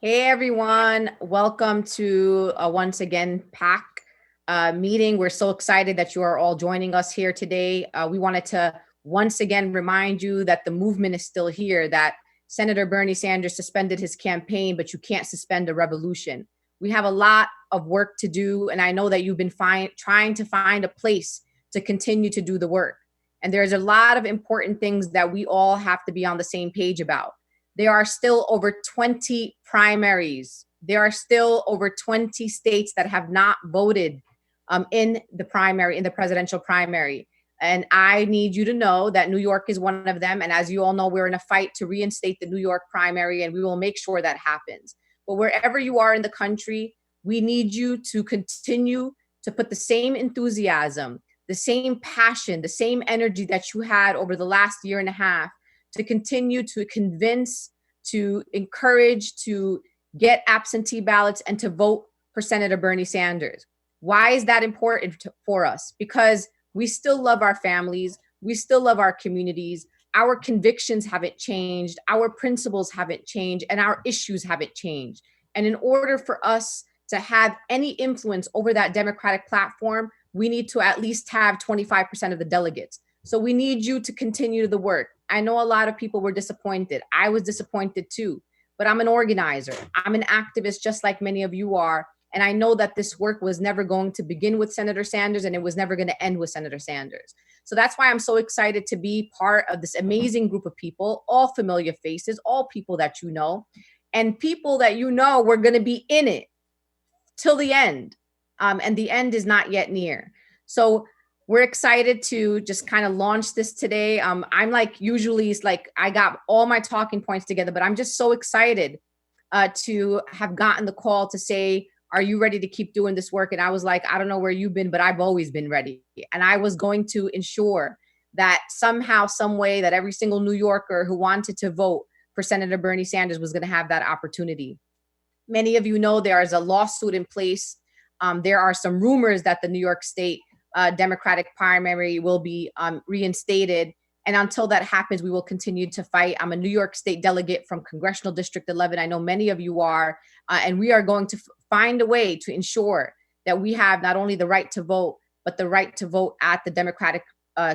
Hey everyone, welcome to once again PAC meeting. We're so excited that you are all joining us here today. We wanted to once again remind you that the movement is still here, that Senator Bernie Sanders suspended his campaign, but you can't suspend a revolution. We have a lot of work to do, and I know that you've been trying to find a place to continue to do the work. And there's a lot of important things that we all have to be on the same page about. There are still over 20 primaries. There are still over 20 states that have not voted in the primary, in the presidential primary. And I need you to know that New York is one of them. And as you all know, we're in a fight to reinstate the New York primary, and we will make sure that happens. But wherever you are in the country, we need you to continue to put the same enthusiasm, the same passion, the same energy that you had over the last year and a half to continue to convince, to encourage, to get absentee ballots and to vote for Senator Bernie Sanders. Why is that important for us? Because we still love our families, we still love our communities, our convictions haven't changed, our principles haven't changed, and our issues haven't changed. And in order for us to have any influence over that Democratic platform, we need to at least have 25% of the delegates. So we need you to continue the work. I know a lot of people were disappointed. I was disappointed too, but I'm an organizer. I'm an activist just like many of you are. And I know that this work was never going to begin with Senator Sanders and it was never going to end with Senator Sanders. So that's why I'm so excited to be part of this amazing group of people, all familiar faces, all people that you know, and people that you know we're going to be in it till the end. And the end is not yet near. So we're excited to just kind of launch this today. I'm like, usually it's like I got all my talking points together, but I'm just so excited to have gotten the call to say, are you ready to keep doing this work? And I was like, I don't know where you've been, but I've always been ready. And I was going to ensure that somehow, some way, that every single New Yorker who wanted to vote for Senator Bernie Sanders was going to have that opportunity. Many of you know there is a lawsuit in place. There are some rumors that the New York State Democratic primary will be reinstated. And until that happens, we will continue to fight. I'm a New York State delegate from Congressional District 11. I know many of you are. And we are going to find a way to ensure that we have not only the right to vote, but the right to vote at the Democratic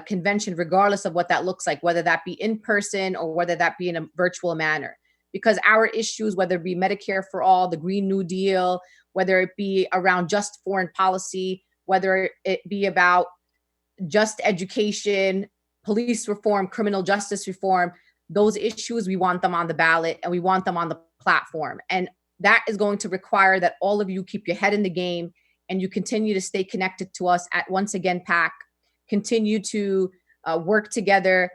convention, regardless of what that looks like, whether that be in person or whether that be in a virtual manner. Because our issues, whether it be Medicare for all, the Green New Deal, whether it be around just foreign policy, whether it be about just education, police reform, criminal justice reform, those issues, we want them on the ballot and we want them on the platform. And that is going to require that all of you keep your head in the game and you continue to stay connected to us at Once Again PAC, continue to work together,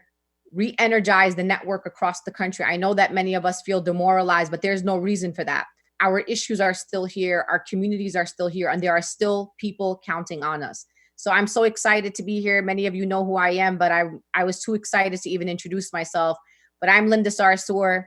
re-energize the network across the country. I know that many of us feel demoralized, but there's no reason for that. Our issues are still here, our communities are still here, and there are still people counting on us. So I'm so excited to be here. Many of you know who I am, but I was too excited to even introduce myself. But I'm Linda Sarsour.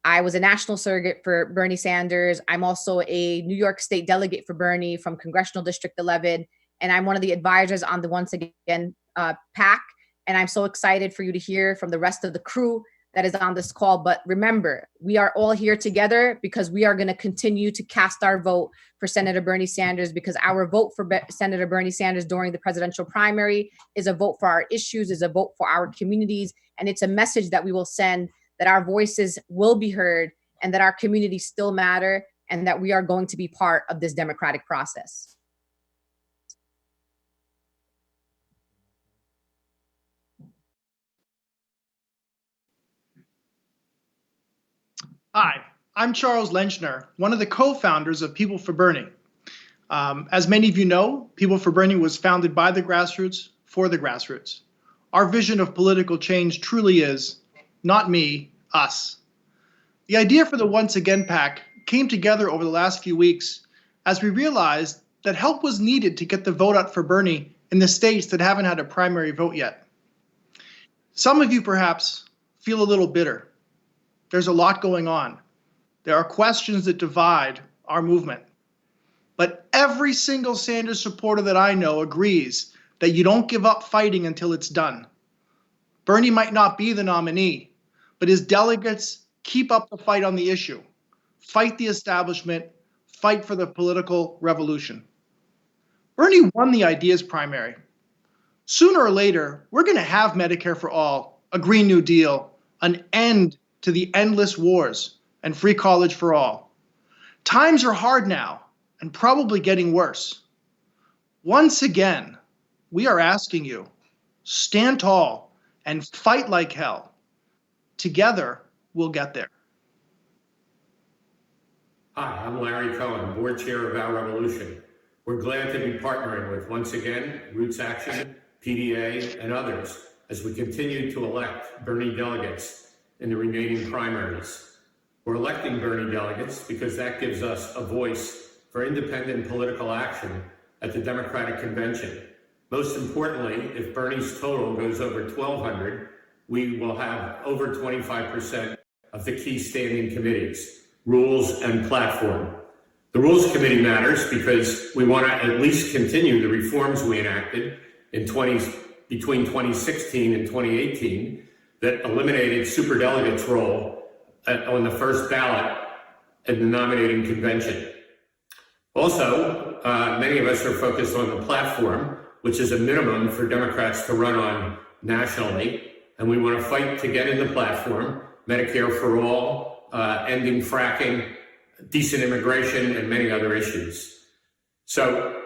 I was a national surrogate for Bernie Sanders. I'm also a New York State delegate for Bernie from Congressional District 11. And I'm one of the advisors on the Once Again PAC. And I'm so excited for you to hear from the rest of the crew that is on this call. But remember, we are all here together because we are going to continue to cast our vote for Senator Bernie Sanders, because our vote for Senator Bernie Sanders during the presidential primary is a vote for our issues, is a vote for our communities. And it's a message that we will send that our voices will be heard and that our communities still matter and that we are going to be part of this democratic process. Hi, I'm Charles Lenchner, one of the co-founders of People for Bernie. As many of you know, People for Bernie was founded by the grassroots for the grassroots. Our vision of political change truly is, not me, us. The idea for the Once Again PAC came together over the last few weeks as we realized that help was needed to get the vote out for Bernie in the states that haven't had a primary vote yet. Some of you perhaps feel a little bitter. There's a lot going on. There are questions that divide our movement. But every single Sanders supporter that I know agrees that you don't give up fighting until it's done. Bernie might not be the nominee, but his delegates keep up the fight on the issue. fight the establishment, fight for the political revolution. Bernie won the ideas primary. Sooner or later, we're going to have Medicare for all, a Green New Deal, an end to the endless wars, and free college for all. Times are hard now, and probably getting worse. Once again, we are asking you, stand tall and fight like hell. Together, we'll get there. Hi, I'm Larry Cohen, Board Chair of Our Revolution. We're glad to be partnering with, once again, Roots Action, PDA, and others as we continue to elect Bernie delegates in the remaining primaries. We're electing Bernie delegates because that gives us a voice for independent political action at the Democratic Convention. Most importantly, if Bernie's total goes over 1,200, we will have over 25% of the key standing committees, rules, and platform. The Rules Committee matters because we want to at least continue the reforms we enacted in between 2016 and 2018 that eliminated superdelegates' role on the first ballot at the nominating convention. Also, many of us are focused on the platform, which is a minimum for Democrats to run on nationally, and we want to fight to get in the platform, Medicare for all, ending fracking, decent immigration, and many other issues. So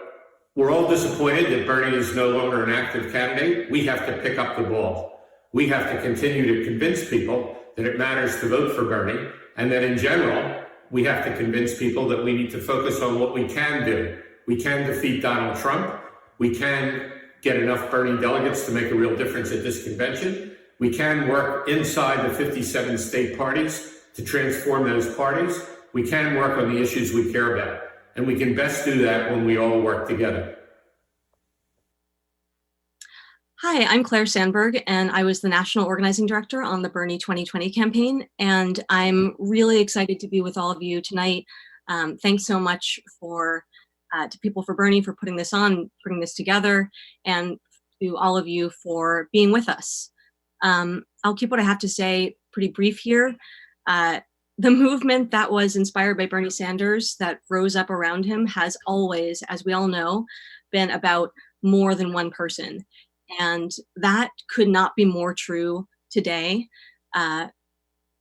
we're all disappointed that Bernie is no longer an active candidate. We have to pick up the ball. We have to continue to convince people that it matters to vote for Bernie, and that in general, we have to convince people that we need to focus on what we can do. We can defeat Donald Trump. We can get enough Bernie delegates to make a real difference at this convention. We can work inside the 57 state parties to transform those parties. We can work on the issues we care about. And we can best do that when we all work together. Hi, I'm Claire Sandberg, and I was the National Organizing Director on the Bernie 2020 campaign, and I'm really excited to be with all of you tonight. Thanks so much to People for Bernie for putting this on, putting this together, and to all of you for being with us. I'll keep what I have to say pretty brief here. The movement that was inspired by Bernie Sanders, that rose up around him, has always, as we all know, been about more than one person. And that could not be more true today than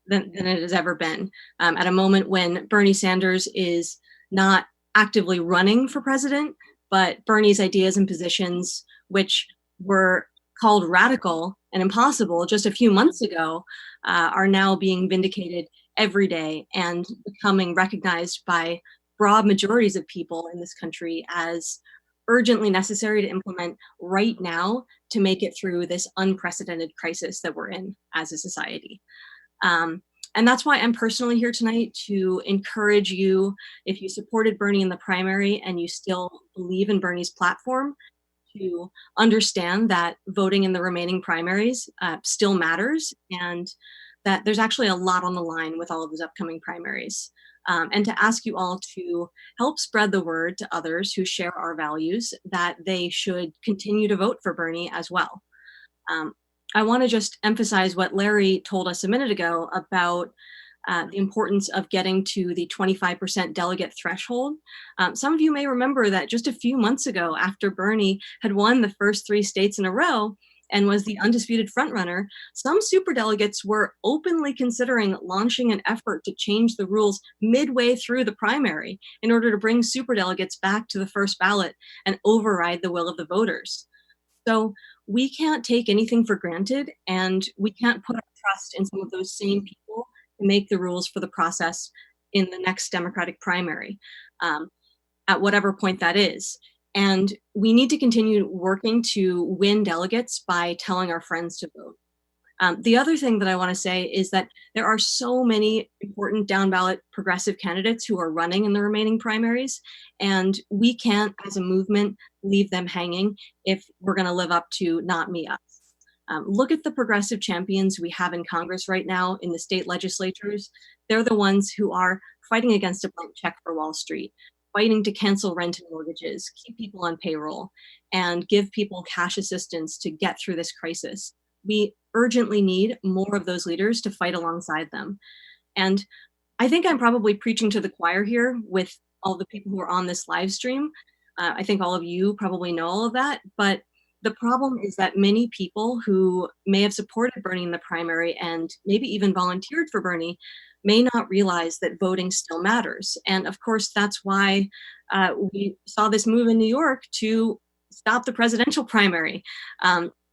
it has ever been. At a moment when Bernie Sanders is not actively running for president, but Bernie's ideas and positions, which were called radical and impossible just a few months ago, are now being vindicated every day and becoming recognized by broad majorities of people in this country as urgently necessary to implement right now to make it through this unprecedented crisis that we're in as a society. And that's why I'm personally here tonight, to encourage you, if you supported Bernie in the primary and you still believe in Bernie's platform, to understand that voting in the remaining primaries still matters, and that there's actually a lot on the line with all of those upcoming primaries. And to ask you all to help spread the word to others who share our values that they should continue to vote for Bernie as well. I want to just emphasize what Larry told us a minute ago about the importance of getting to the 25% delegate threshold. Some of you may remember that just a few months ago, after Bernie had won the first 3 states in a row and was the undisputed frontrunner, some superdelegates were openly considering launching an effort to change the rules midway through the primary in order to bring superdelegates back to the first ballot and override the will of the voters. So we can't take anything for granted, and we can't put our trust in some of those same people to make the rules for the process in the next Democratic primary, at whatever point that is. And we need to continue working to win delegates by telling our friends to vote. The other thing that I want to say is that there are so many important down ballot progressive candidates who are running in the remaining primaries, and we can't, as a movement, leave them hanging if we're going to live up to not me, us. Look at the progressive champions we have in Congress right now, in the state legislatures. They're the ones who are fighting against a blank check for Wall Street, fighting to cancel rent and mortgages, keep people on payroll, and give people cash assistance to get through this crisis. We urgently need more of those leaders to fight alongside them. And I think I'm probably preaching to the choir here with all the people who are on this live stream. I think all of you probably know all of that, but the problem is that many people who may have supported Bernie in the primary and maybe even volunteered for Bernie may not realize that voting still matters. And of course, that's why we saw this move in New York to stop the presidential primary.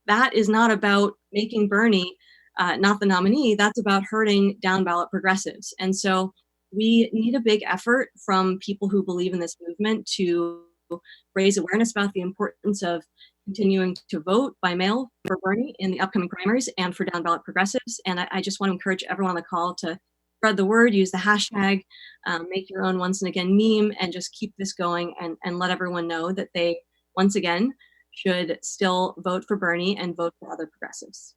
That is not about making Bernie not the nominee, that's about hurting down ballot progressives. And so we need a big effort from people who believe in this movement to raise awareness about the importance of continuing to vote by mail for Bernie in the upcoming primaries and for down ballot progressives. And I just want to encourage everyone on the call to spread the word, use the hashtag, make your own once and again meme, and just keep this going and let everyone know that they, once again, should still vote for Bernie and vote for other progressives.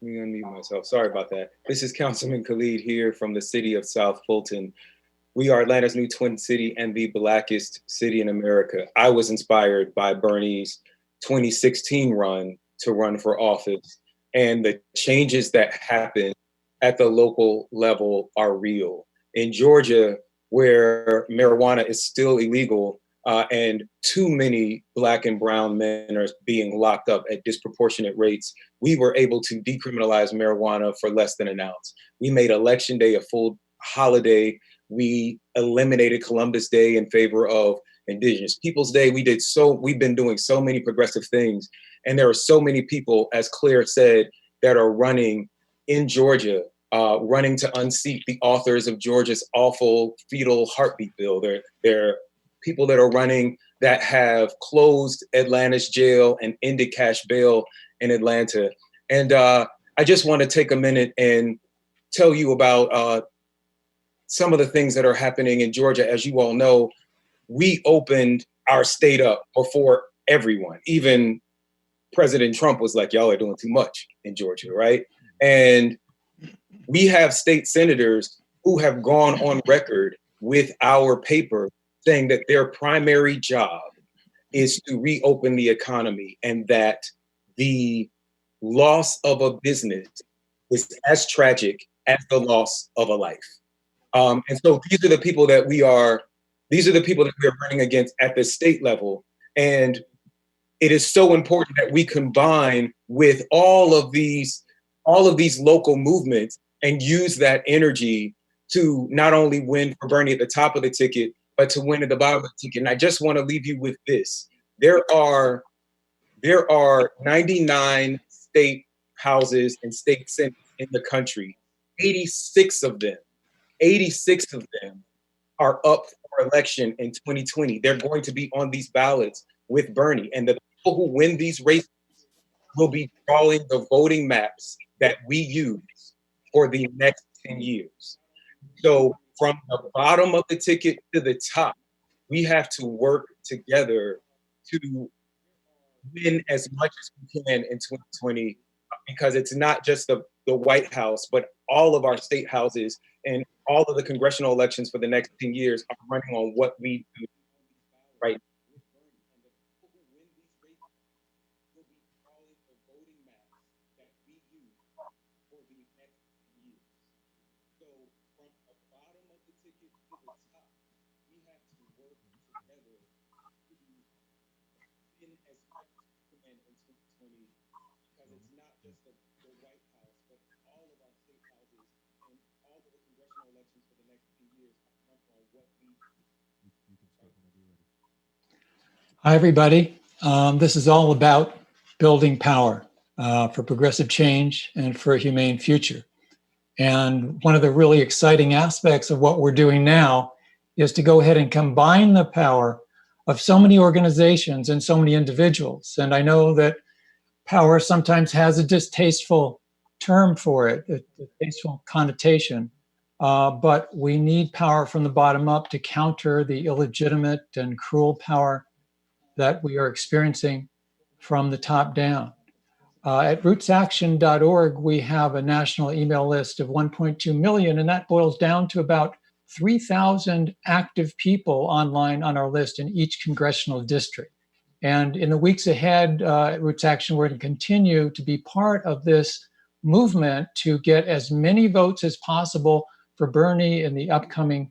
Let me unmute myself. Sorry about that. This is Councilman Khalid here from the city of South Fulton. We are Atlanta's new twin city and the blackest city in America. I was inspired by Bernie's 2016 run to run for office, and the changes that happen at the local level are real. In Georgia, where marijuana is still illegal, and too many Black and brown men are being locked up at disproportionate rates, we were able to decriminalize marijuana for less than an ounce. We made Election Day a full holiday. We eliminated Columbus Day in favor of Indigenous Peoples Day. We've been doing so many progressive things. And there are so many people, as Claire said, that are running in Georgia, running to unseat the authors of Georgia's awful fetal heartbeat bill. There are people that are running that have closed Atlanta's jail and ended cash bail in Atlanta. And I just want to take a minute and tell you about some of the things that are happening in Georgia. As you all know, we opened our state up before everyone. Even President Trump was like, y'all are doing too much in Georgia, right? And we have state senators who have gone on record with our paper saying that their primary job is to reopen the economy, and that the loss of a business is as tragic as the loss of a life. And so these are the people that we are running against at the state level. And it is so important that we combine with all of these local movements and use that energy to not only win for Bernie at the top of the ticket, but to win at the bottom of the ticket. And I just want to leave you with this. There are 99 state houses and state senates in the country. 86 of them are up for election in 2020. They're going to be on these ballots with Bernie. And the people who win these races will be drawing the voting maps that we use for the next 10 years. So from the bottom of the ticket to the top, we have to work together to win as much as we can in 2020, because it's not just the White House, but all of our state houses and all of the congressional elections for the next 10 years are running on what we do right now. Hi, everybody. This is all about building power for progressive change and for a humane future. And one of the really exciting aspects of what we're doing now is to go ahead and combine the power of so many organizations and so many individuals. And I know that power sometimes has a distasteful term for it, a distasteful connotation. But we need power from the bottom up to counter the illegitimate and cruel power that we are experiencing from the top down. At rootsaction.org, we have a national email list of 1.2 million, and that boils down to about 3,000 active people online on our list in each congressional district. And in the weeks ahead, Roots Action, we're going to continue to be part of this movement to get as many votes as possible for Bernie in the upcoming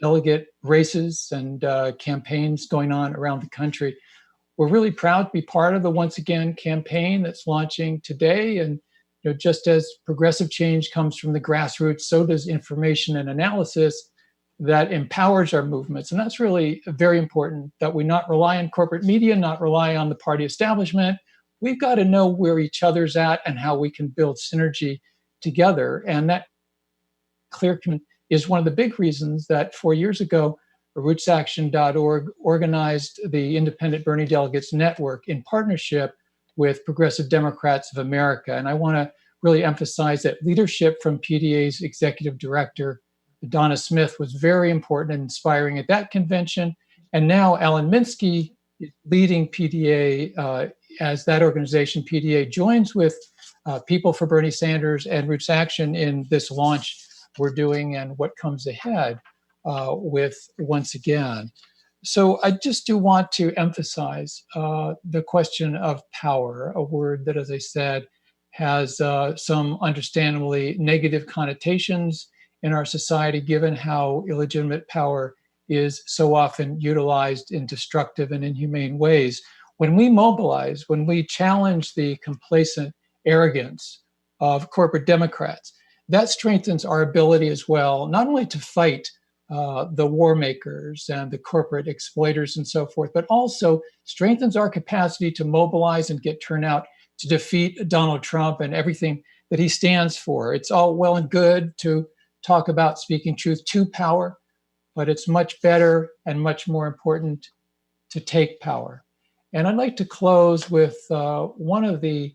delegate races and campaigns going on around the country. We're really proud to be part of the Once Again campaign that's launching today. And just as progressive change comes from the grassroots, so does information and analysis that empowers our movements. And that's really very important, that we not rely on corporate media, not rely on the party establishment. We've got to know where each other's at and how we can build synergy together. And that is one of the big reasons that 4 years ago, rootsaction.org organized the Independent Bernie Delegates Network in partnership with Progressive Democrats of America. And I want to really emphasize that leadership from PDA's executive director, Donna Smith, was very important and inspiring at that convention. And now Alan Minsky is leading PDA as that organization, PDA, joins with People for Bernie Sanders and Roots Action in this launch we're doing and what comes ahead with Once Again. So I just do want to emphasize the question of power, a word that, as I said, has some understandably negative connotations in our society, given how illegitimate power is so often utilized in destructive and inhumane ways. When we mobilize, when we challenge the complacent arrogance of corporate Democrats, that strengthens our ability as well, not only to fight the war makers and the corporate exploiters and so forth, but also strengthens our capacity to mobilize and get turnout to defeat Donald Trump and everything that he stands for. It's all well and good to talk about speaking truth to power, but it's much better and much more important to take power. And I'd like to close with one of the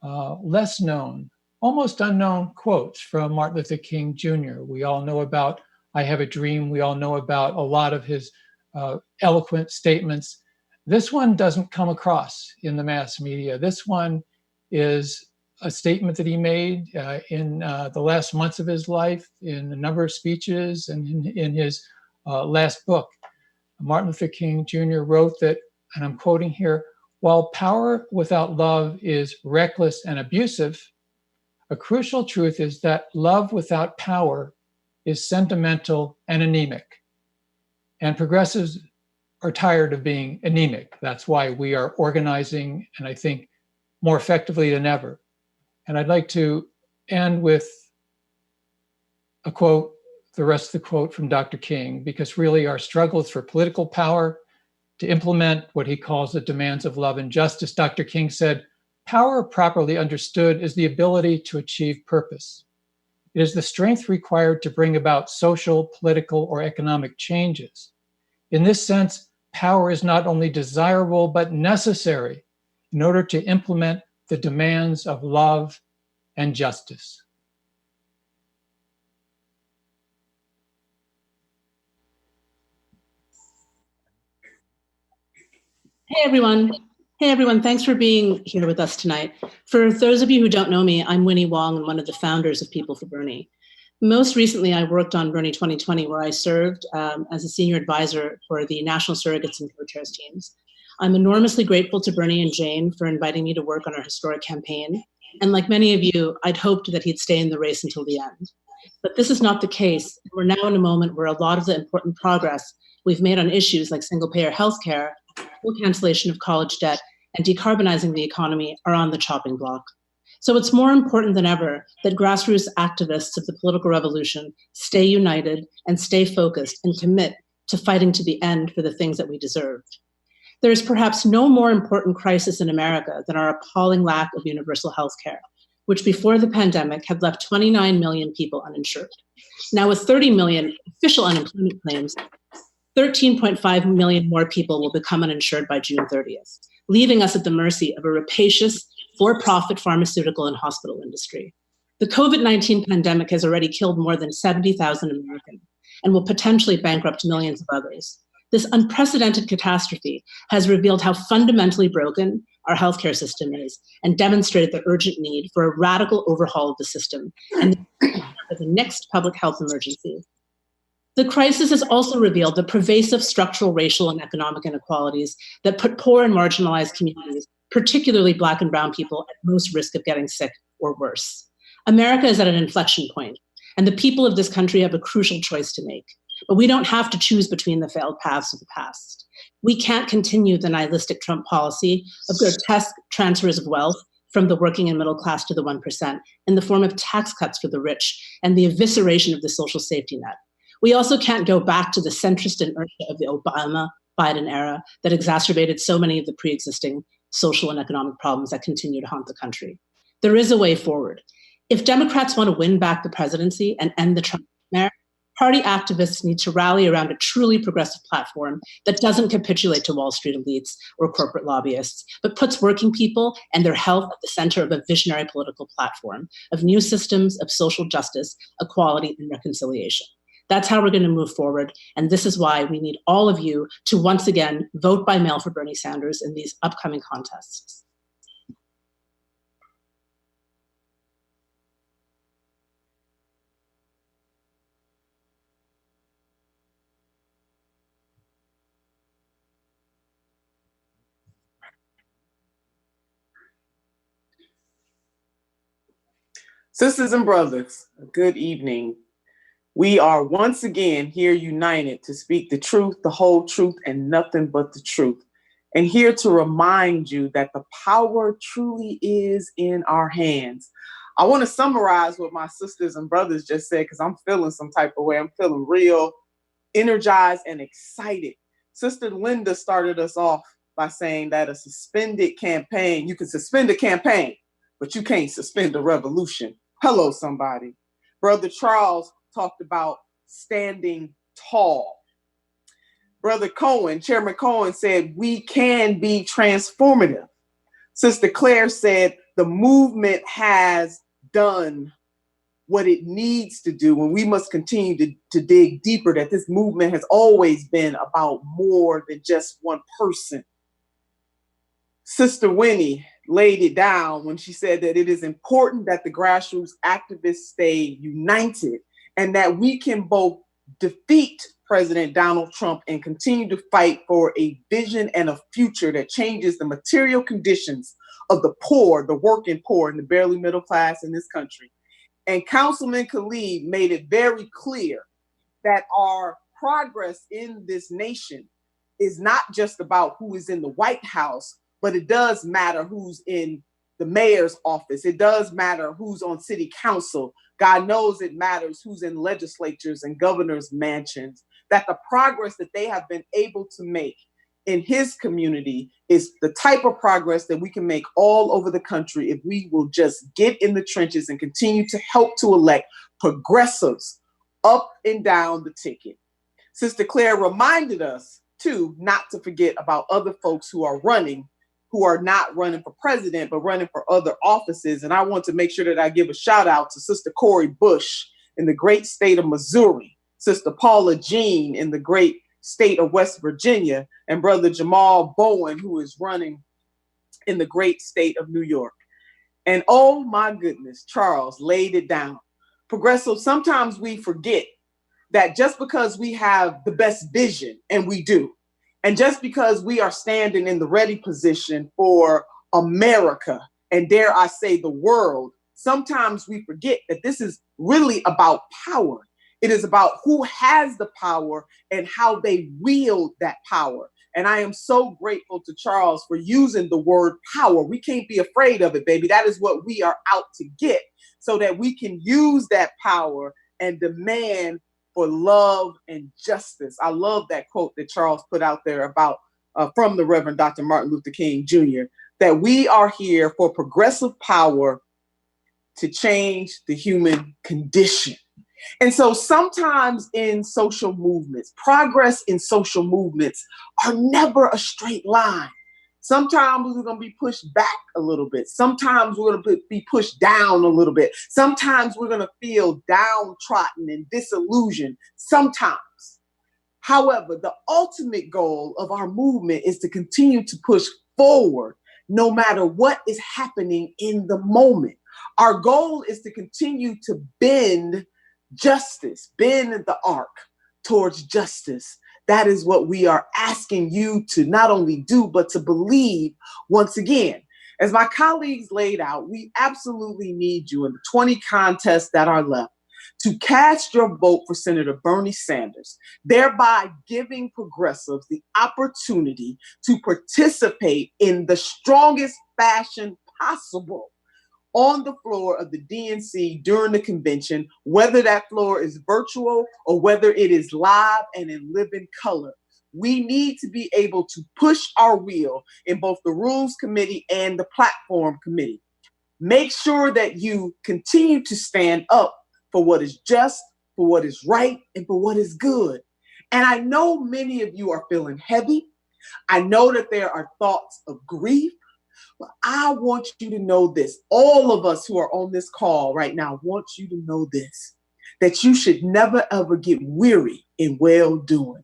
less known, almost unknown quotes from Martin Luther King Jr. We all know about I Have a Dream. We all know about a lot of his eloquent statements. This one doesn't come across in the mass media. This one is a statement that he made in the last months of his life, in a number of speeches, and in his last book. Martin Luther King Jr. wrote that, and I'm quoting here, "While power without love is reckless and abusive, a crucial truth is that love without power is sentimental and anemic." And progressives are tired of being anemic. That's why we are organizing, and I think more effectively than ever. And I'd like to end with a quote, the rest of the quote from Dr. King, because really our struggles for political power to implement what he calls the demands of love and justice. Dr. King said, "Power properly understood is the ability to achieve purpose. It is the strength required to bring about social, political, or economic changes. In this sense, power is not only desirable, but necessary in order to implement the demands of love and justice." Hey everyone, thanks for being here with us tonight. For those of you who don't know me, I'm Winnie Wong and one of the founders of People for Bernie. Most recently, I worked on Bernie 2020, where I served as a senior advisor for the national surrogates and co-chairs teams. I'm enormously grateful to Bernie and Jane for inviting me to work on our historic campaign. And like many of you, I'd hoped that he'd stay in the race until the end. But this is not the case. We're now in a moment where a lot of the important progress we've made on issues like single-payer healthcare, full cancellation of college debt, and decarbonizing the economy are on the chopping block. So it's more important than ever that grassroots activists of the political revolution stay united and stay focused and commit to fighting to the end for the things that we deserve. There is perhaps no more important crisis in America than our appalling lack of universal health care, which before the pandemic had left 29 million people uninsured. Now with 30 million official unemployment claims, 13.5 million more people will become uninsured by June 30th, leaving us at the mercy of a rapacious, for-profit pharmaceutical and hospital industry. The COVID-19 pandemic has already killed more than 70,000 Americans and will potentially bankrupt millions of others. This unprecedented catastrophe has revealed how fundamentally broken our healthcare system is and demonstrated the urgent need for a radical overhaul of the system and the next public health emergency. The crisis has also revealed the pervasive structural racial and economic inequalities that put poor and marginalized communities, particularly Black and Brown people, at most risk of getting sick or worse. America is at an inflection point, and the people of this country have a crucial choice to make. But we don't have to choose between the failed paths of the past. We can't continue the nihilistic Trump policy of grotesque transfers of wealth from the working and middle class to the 1% in the form of tax cuts for the rich and the evisceration of the social safety net. We also can't go back to the centrist inertia of the Obama-Biden era that exacerbated so many of the pre-existing social and economic problems that continue to haunt the country. There is a way forward. If Democrats want to win back the presidency and end the Trump nightmare, party activists need to rally around a truly progressive platform that doesn't capitulate to Wall Street elites or corporate lobbyists, but puts working people and their health at the center of a visionary political platform of new systems of social justice, equality, and reconciliation. That's how we're going to move forward. And this is why we need all of you to once again vote by mail for Bernie Sanders in these upcoming contests. Sisters and brothers, good evening. We are once again here united to speak the truth, the whole truth, and nothing but the truth. And here to remind you that the power truly is in our hands. I want to summarize what my sisters and brothers just said because I'm feeling some type of way. I'm feeling real energized and excited. Sister Linda started us off by saying that a suspended campaign, you can suspend a campaign, but you can't suspend a revolution. Hello, somebody. Brother Charles talked about standing tall. Brother Cohen, Chairman Cohen said, we can be transformative. Sister Claire said, the movement has done what it needs to do, and we must continue to dig deeper, that this movement has always been about more than just one person. Sister Winnie laid it down when she said that it is important that the grassroots activists stay united and that we can both defeat President Donald Trump and continue to fight for a vision and a future that changes the material conditions of the poor, the working poor, and the barely middle class in this country. And Councilman Khalid made it very clear that our progress in this nation is not just about who is in the White House, but it does matter who's in the mayor's office. It does matter who's on city council. God knows it matters who's in legislatures and governors' mansions, that the progress that they have been able to make in his community is the type of progress that we can make all over the country if we will just get in the trenches and continue to help to elect progressives up and down the ticket. Sister Claire reminded us, too, not to forget about other folks who are running, who are not running for president, but running for other offices. And I want to make sure that I give a shout out to Sister Cori Bush in the great state of Missouri, Sister Paula Jean in the great state of West Virginia, and Brother Jamal Bowen, who is running in the great state of New York. And oh my goodness, Charles laid it down. Progressive, sometimes we forget that just because we have the best vision, and we do, and just because we are standing in the ready position for America, and dare I say the world, sometimes we forget that this is really about power. It is about who has the power and how they wield that power. And I am so grateful to Charles for using the word power. We can't be afraid of it, baby. That is what we are out to get, so that we can use that power and demand for love and justice. I love that quote that Charles put out there about from the Reverend Dr. Martin Luther King Jr., that we are here for progressive power to change the human condition. And so sometimes in social movements, progress in social movements are never a straight line. Sometimes we're going to be pushed back a little bit. Sometimes we're going to be pushed down a little bit. Sometimes we're going to feel downtrodden and disillusioned. Sometimes. However, the ultimate goal of our movement is to continue to push forward no matter what is happening in the moment. Our goal is to continue to bend justice, bend the arc, towards justice. That is what we are asking you to not only do, but to believe once again. As my colleagues laid out, we absolutely need you in the 20 contests that are left to cast your vote for Senator Bernie Sanders, thereby giving progressives the opportunity to participate in the strongest fashion possible on the floor of the DNC during the convention, whether that floor is virtual or whether it is live and in living color. We need to be able to push our wheel in both the Rules Committee and the Platform Committee. Make sure that you continue to stand up for what is just, for what is right, and for what is good. And I know many of you are feeling heavy. I know that there are thoughts of grief. But I want you to know this. All of us who are on this call right now want you to know this, that you should never, ever get weary in well-doing.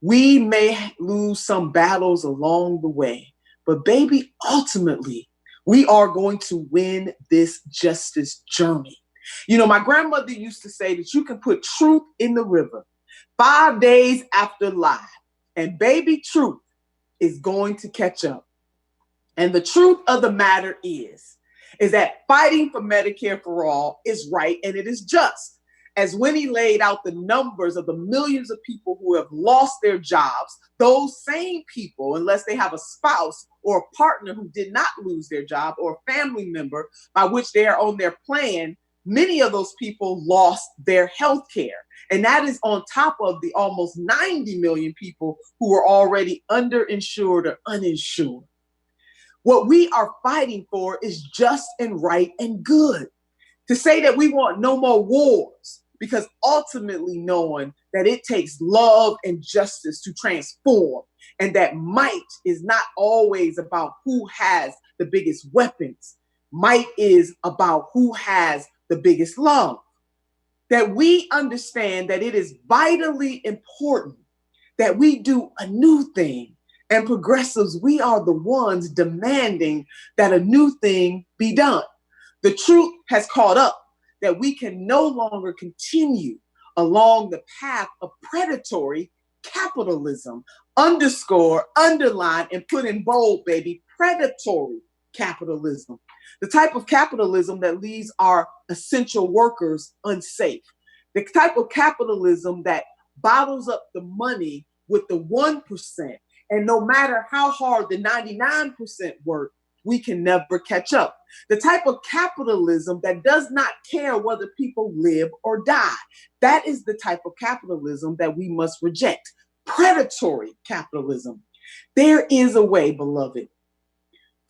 We may lose some battles along the way, but baby, ultimately, we are going to win this justice journey. You know, my grandmother used to say that you can put truth in the river 5 days after lie, and baby, truth is going to catch up. And the truth of the matter is that fighting for Medicare for all is right and it is just. As Winnie laid out the numbers of the millions of people who have lost their jobs, those same people, unless they have a spouse or a partner who did not lose their job or a family member by which they are on their plan, many of those people lost their health care. And that is on top of the almost 90 million people who are already underinsured or uninsured. What we are fighting for is just and right and good. To say that we want no more wars, because ultimately knowing that it takes love and justice to transform, and that might is not always about who has the biggest weapons. Might is about who has the biggest love. That we understand that it is vitally important that we do a new thing. And progressives, we are the ones demanding that a new thing be done. The truth has caught up that we can no longer continue along the path of predatory capitalism. Underline, and put in bold, baby, predatory capitalism. The type of capitalism that leaves our essential workers unsafe. The type of capitalism that bottles up the money with the 1%. And no matter how hard the 99% work, we can never catch up. The type of capitalism that does not care whether people live or die. That is the type of capitalism that we must reject. Predatory capitalism. There is a way, beloved,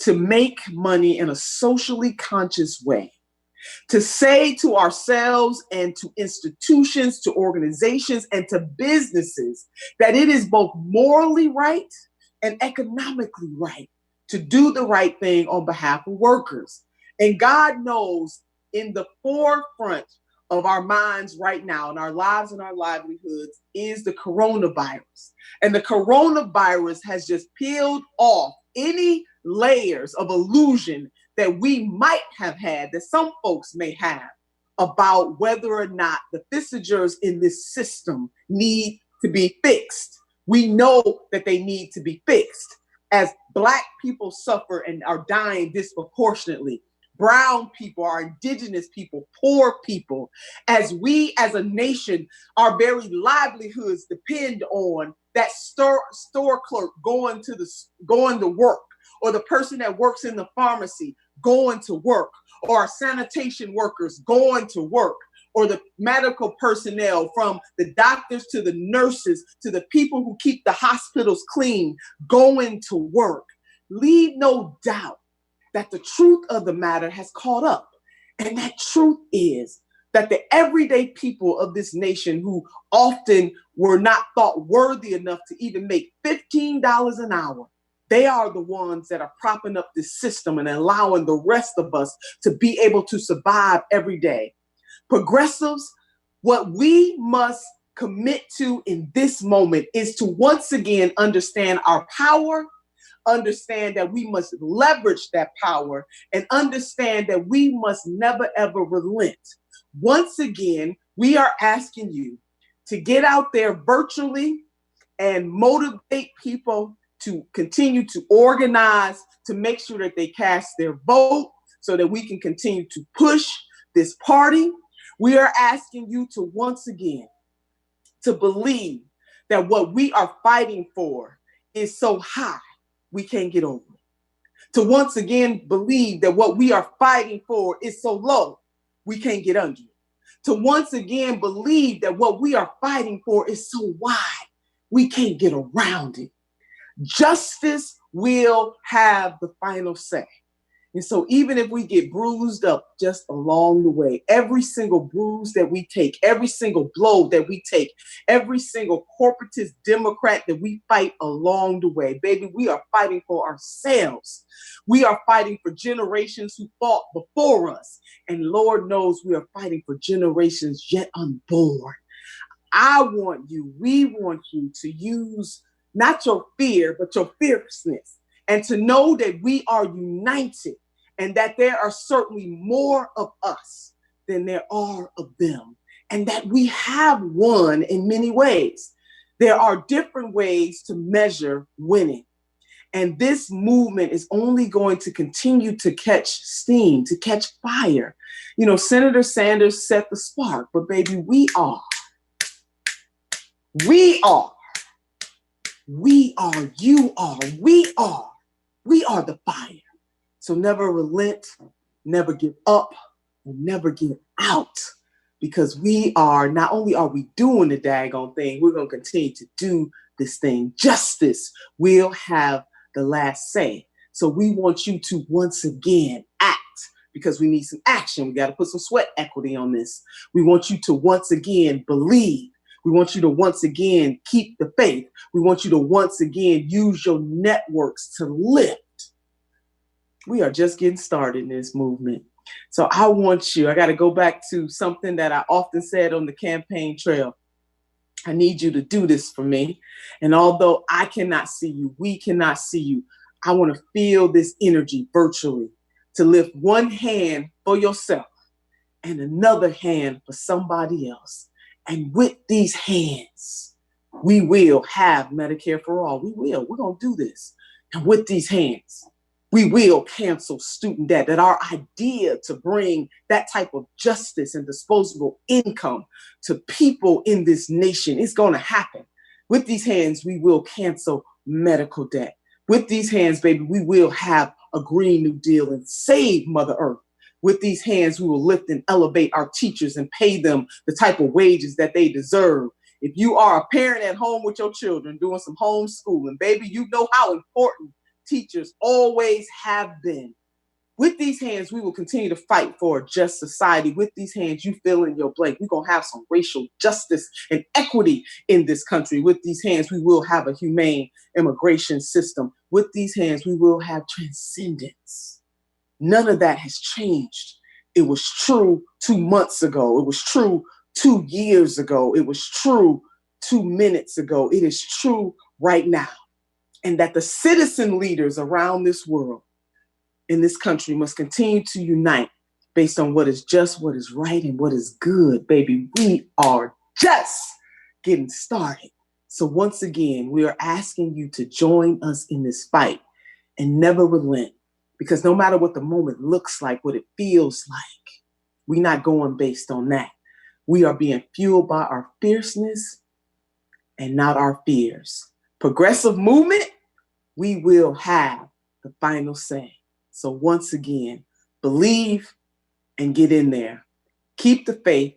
to make money in a socially conscious way. To say to ourselves and to institutions, to organizations, and to businesses that it is both morally right and economically right to do the right thing on behalf of workers. And God knows in the forefront of our minds right now, in our lives and our livelihoods, is the coronavirus. And the coronavirus has just peeled off any layers of illusion that we might have had, that some folks may have, about whether or not the fissures in this system need to be fixed. We know that they need to be fixed. As Black people suffer and are dying disproportionately, brown people, our indigenous people, poor people, as we as a nation, our very livelihoods depend on that store clerk going to work, or the person that works in the pharmacy going to work, or our sanitation workers going to work, or the medical personnel, from the doctors to the nurses to the people who keep the hospitals clean, going to work. Leave no doubt that the truth of the matter has caught up. And that truth is that the everyday people of this nation, who often were not thought worthy enough to even make $15 an hour, they are the ones that are propping up this system and allowing the rest of us to be able to survive every day. Progressives, what we must commit to in this moment is to once again understand our power, understand that we must leverage that power, and understand that we must never, ever relent. Once again, we are asking you to get out there virtually and motivate people to continue to organize, to make sure that they cast their vote so that we can continue to push this party. We are asking you to once again, to believe that what we are fighting for is so high, we can't get over it. To once again believe that what we are fighting for is so low, we can't get under it. To once again believe that what we are fighting for is so wide, we can't get around it. Justice will have the final say. And so even if we get bruised up just along the way, every single bruise that we take, every single blow that we take, every single corporatist Democrat that we fight along the way, baby, we are fighting for ourselves. We are fighting for generations who fought before us. And Lord knows we are fighting for generations yet unborn. We want you to use not your fear, but your fierceness, and to know that we are united and that there are certainly more of us than there are of them, and that we have won in many ways. There are different ways to measure winning. And this movement is only going to continue to catch steam, to catch fire. You know, Senator Sanders set the spark, but baby, we are the fire. So never relent, never give up, and never give out. Because we are, not only are we doing the daggone thing, we're going to continue to do this thing. Justice will have the last say. So we want you to once again act, because we need some action. We got to put some sweat equity on this. We want you to once again believe. We want you to once again keep the faith. We want you to once again use your networks to lift. We are just getting started in this movement. So I got to go back to something that I often said on the campaign trail. I need you to do this for me. And although I cannot see you, we cannot see you, I want to feel this energy virtually, to lift one hand for yourself and another hand for somebody else. And with these hands, we will have Medicare for all. We're going to do this. And with these hands, we will cancel student debt. That our idea to bring that type of justice and disposable income to people in this nation is going to happen. With these hands, we will cancel medical debt. With these hands, baby, we will have a Green New Deal and save Mother Earth. With these hands, we will lift and elevate our teachers and pay them the type of wages that they deserve. If you are a parent at home with your children doing some homeschooling, baby, you know how important teachers always have been. With these hands, we will continue to fight for a just society. With these hands, you fill in your blank. We're going to have some racial justice and equity in this country. With these hands, we will have a humane immigration system. With these hands, we will have transcendence. None of that has changed. It was true 2 months ago. It was true 2 years ago. It was true 2 minutes ago. It is true right now. And that the citizen leaders around this world, in this country, must continue to unite based on what is just, what is right, and what is good. Baby, we are just getting started. So once again, we are asking you to join us in this fight and never relent. Because no matter what the moment looks like, what it feels like, we're not going based on that. We are being fueled by our fierceness and not our fears. Progressive movement, we will have the final say. So once again, believe and get in there. Keep the faith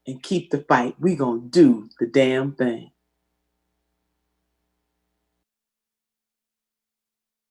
and keep the fight. We're going to do the damn thing.